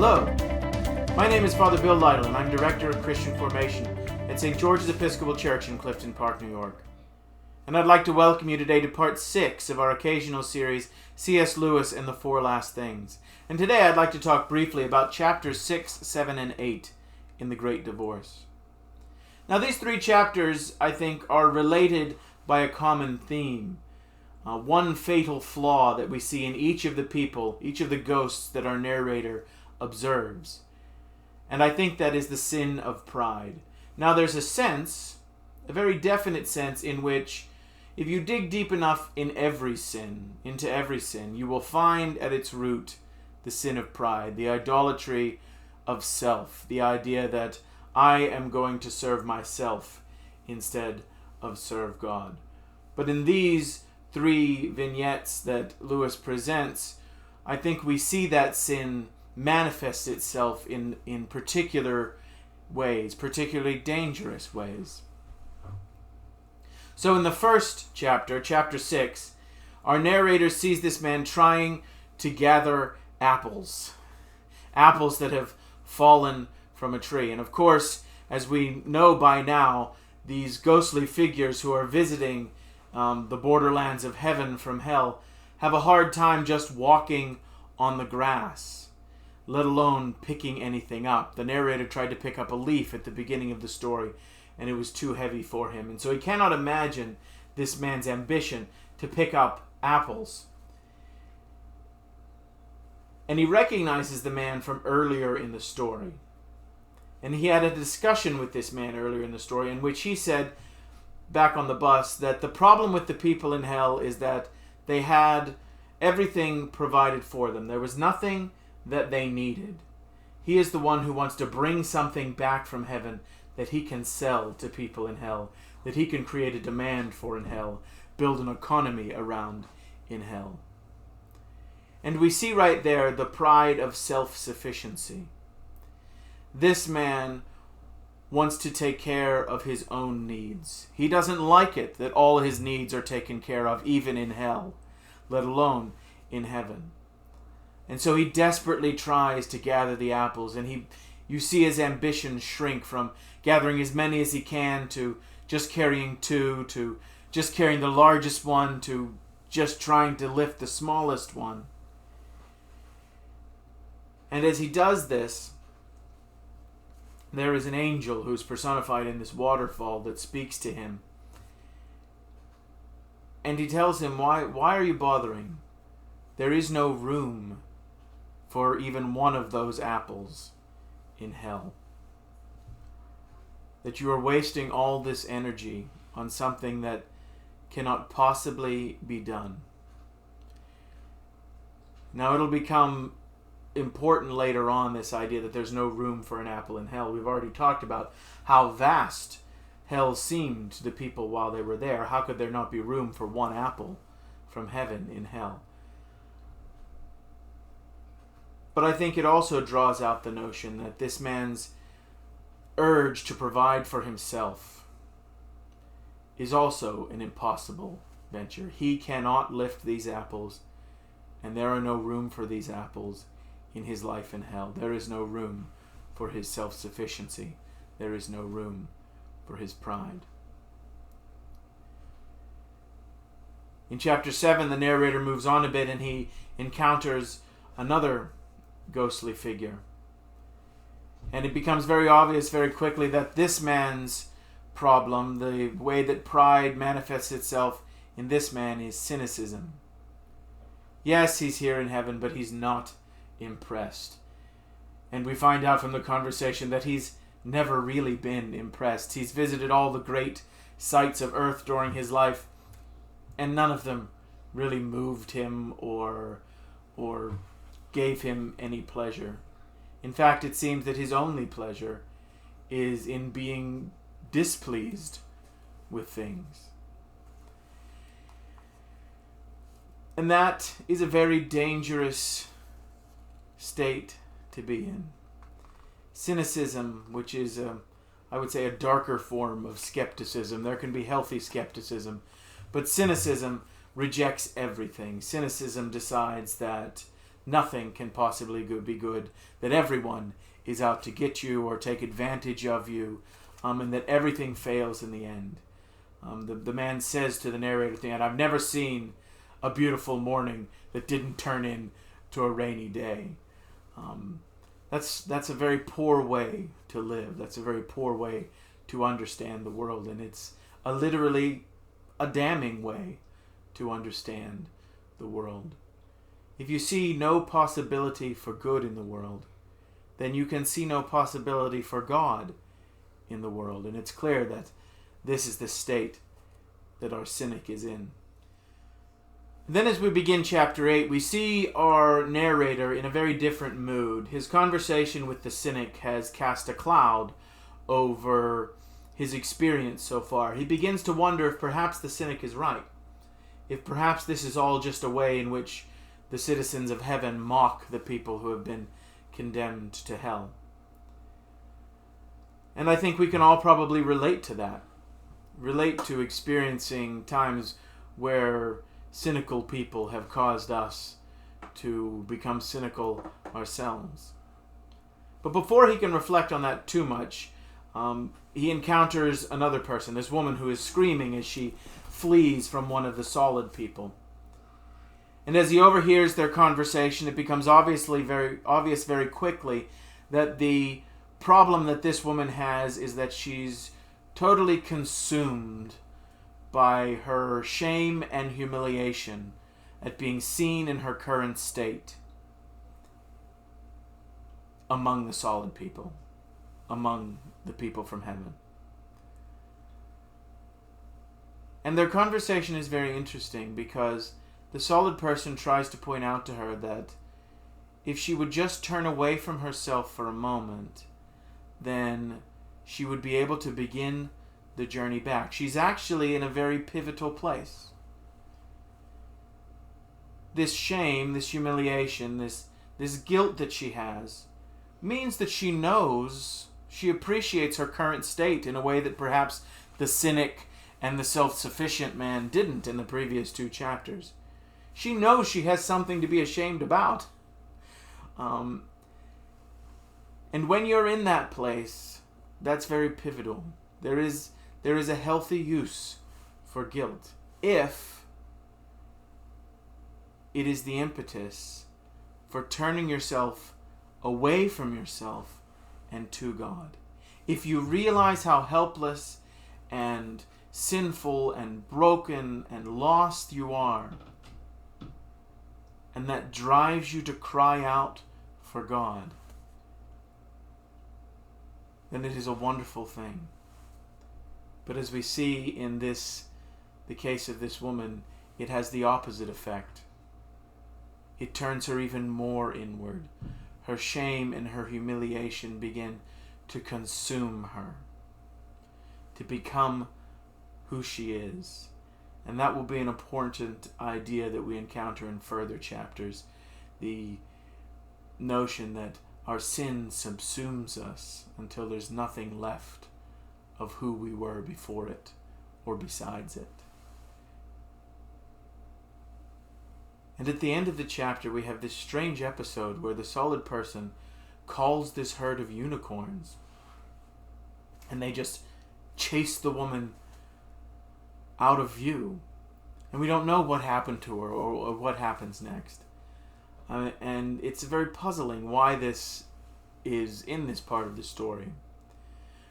Hello, my name is Father Bill Lytle and I'm Director of Christian Formation at St. George's Episcopal Church in Clifton Park, New York. And I'd like to welcome you today to part 6 of our occasional series, C.S. Lewis and the Four Last Things. And today I'd like to talk briefly about chapters 6, 7, and 8 in The Great Divorce. Now these 3 chapters, I think, are related by a common theme. One fatal flaw that we see in each of the people, each of the ghosts that our narrator observes. And I think that is the sin of pride. Now there's a sense, a very definite sense, in which if you dig deep enough into every sin, you will find at its root the sin of pride, the idolatry of self, the idea that I am going to serve myself instead of serve God. But in these 3 vignettes that Lewis presents, I think we see that sin manifest itself in particular ways, particularly dangerous ways. So in the first chapter, chapter 6, our narrator sees this man trying to gather apples that have fallen from a tree. And of course, as we know by now, these ghostly figures who are visiting the borderlands of heaven from hell have a hard time just walking on the grass, let alone picking anything up. The narrator tried to pick up a leaf at the beginning of the story, and it was too heavy for him. And so he cannot imagine this man's ambition to pick up apples. And he recognizes the man from earlier in the story. And he had a discussion with this man earlier in the story in which he said, back on the bus, that the problem with the people in hell is that they had everything provided for them. There was nothing that they needed. He is the one who wants to bring something back from heaven that he can sell to people in hell, that he can create a demand for in hell, build an economy around in hell. And we see right there the pride of self-sufficiency. This man wants to take care of his own needs. He doesn't like it that all his needs are taken care of, even in hell, let alone in heaven. And so he desperately tries to gather the apples, and you see his ambition shrink from gathering as many as he can to just carrying 2, to just carrying the largest one, to just trying to lift the smallest one. And as he does this, there is an angel who's personified in this waterfall that speaks to him. And he tells him, why are you bothering? There is no room for even one of those apples in hell. That you are wasting all this energy on something that cannot possibly be done. Now it'll become important later on, this idea that there's no room for an apple in hell. We've already talked about how vast hell seemed to the people while they were there. How could there not be room for one apple from heaven in hell? But I think it also draws out the notion that this man's urge to provide for himself is also an impossible venture. He cannot lift these apples, and there are no room for these apples in his life in hell. There is no room for his self-sufficiency. There is no room for his pride. In chapter 7, the narrator moves on a bit and he encounters another ghostly figure. And it becomes very obvious very quickly that this man's problem, the way that pride manifests itself in this man, is cynicism. Yes, he's here in heaven, but he's not impressed. And we find out from the conversation that he's never really been impressed. He's visited all the great sights of earth during his life, and none of them really moved him or gave him any pleasure. In fact, it seems that his only pleasure is in being displeased with things. And that is a very dangerous state to be in. Cynicism, which is, I would say, a darker form of skepticism. There can be healthy skepticism, but cynicism rejects everything. Cynicism decides that nothing can possibly be good, that everyone is out to get you or take advantage of you, and that everything fails in the end. The man says to the narrator at the end, I've never seen a beautiful morning that didn't turn into a rainy day. That's a very poor way to live. That's a very poor way to understand the world, and it's literally a damning way to understand the world. If you see no possibility for good in the world, then you can see no possibility for God in the world. And it's clear that this is the state that our cynic is in. Then as we begin chapter 8, we see our narrator in a very different mood. His conversation with the cynic has cast a cloud over his experience so far. He begins to wonder if perhaps the cynic is right. If perhaps this is all just a way in which the citizens of heaven mock the people who have been condemned to hell. And I think we can all probably relate to that. Relate to experiencing times where cynical people have caused us to become cynical ourselves. But before he can reflect on that too much, he encounters another person, this woman who is screaming as she flees from one of the solid people. And as he overhears their conversation, it becomes obvious very quickly that the problem that this woman has is that she's totally consumed by her shame and humiliation at being seen in her current state among the solid people, among the people from heaven. And their conversation is very interesting because the solid person tries to point out to her that if she would just turn away from herself for a moment, then she would be able to begin the journey back. She's actually in a very pivotal place. This shame, this humiliation, this guilt that she has means that she knows, she appreciates her current state in a way that perhaps the cynic and the self-sufficient man didn't in the previous 2 chapters. She knows she has something to be ashamed about. And when you're in that place, that's very pivotal. There is a healthy use for guilt if it is the impetus for turning yourself away from yourself and to God. If you realize how helpless and sinful and broken and lost you are, and that drives you to cry out for God, then it is a wonderful thing. But as we see in the case of this woman, it has the opposite effect. It turns her even more inward. Her shame and her humiliation begin to consume her, to become who she is. And that will be an important idea that we encounter in further chapters. The notion that our sin subsumes us until there's nothing left of who we were before it or besides it. And at the end of the chapter, we have this strange episode where the solid person calls this herd of unicorns, and they just chase the woman out of view. And we don't know what happened to her or what happens next. And it's very puzzling why this is in this part of the story.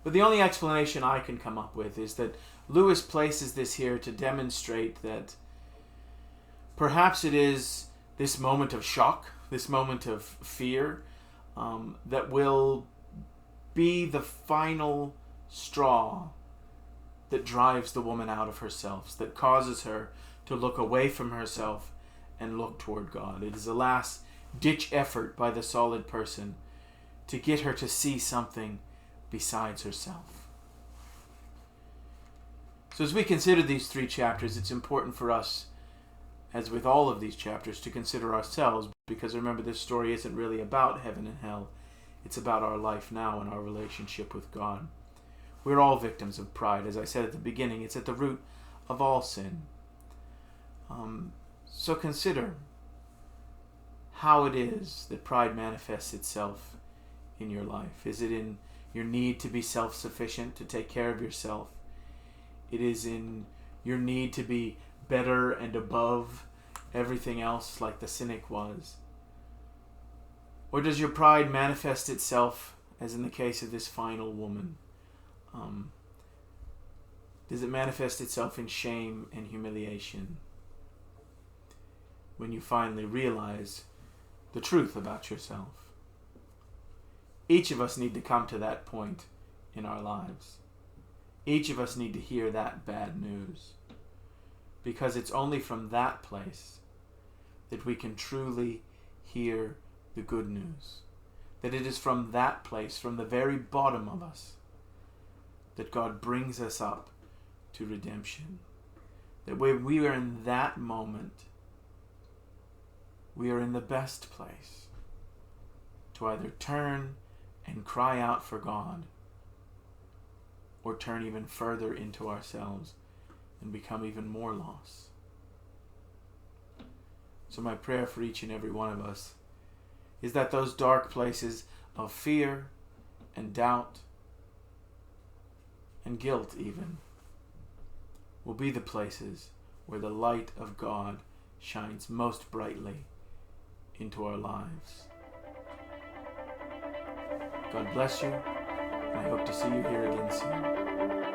But the only explanation I can come up with is that Lewis places this here to demonstrate that perhaps it is this moment of shock, this moment of fear, that will be the final straw that drives the woman out of herself, that causes her to look away from herself and look toward God. It is a last-ditch effort by the solid person to get her to see something besides herself. So as we consider these 3 chapters, it's important for us, as with all of these chapters, to consider ourselves, because remember, this story isn't really about heaven and hell. It's about our life now and our relationship with God. We're all victims of pride. As I said at the beginning, it's at the root of all sin. So consider, how it is that pride manifests itself in your life. Is it in your need to be self-sufficient, to take care of yourself? It is in your need to be better and above everything else like the cynic was? Or does your pride manifest itself, as in the case of this final woman? Does it manifest itself in shame and humiliation when you finally realize the truth about yourself? Each of us need to come to that point in our lives. Each of us need to hear that bad news, because it's only from that place that we can truly hear the good news. That it is from that place, from the very bottom of us, that God brings us up to redemption. That when we are in that moment, we are in the best place to either turn and cry out for God, or turn even further into ourselves and become even more lost. So my prayer for each and every one of us is that those dark places of fear and doubt and guilt even will be the places where the light of God shines most brightly into our lives. God bless you, and I hope to see you here again soon.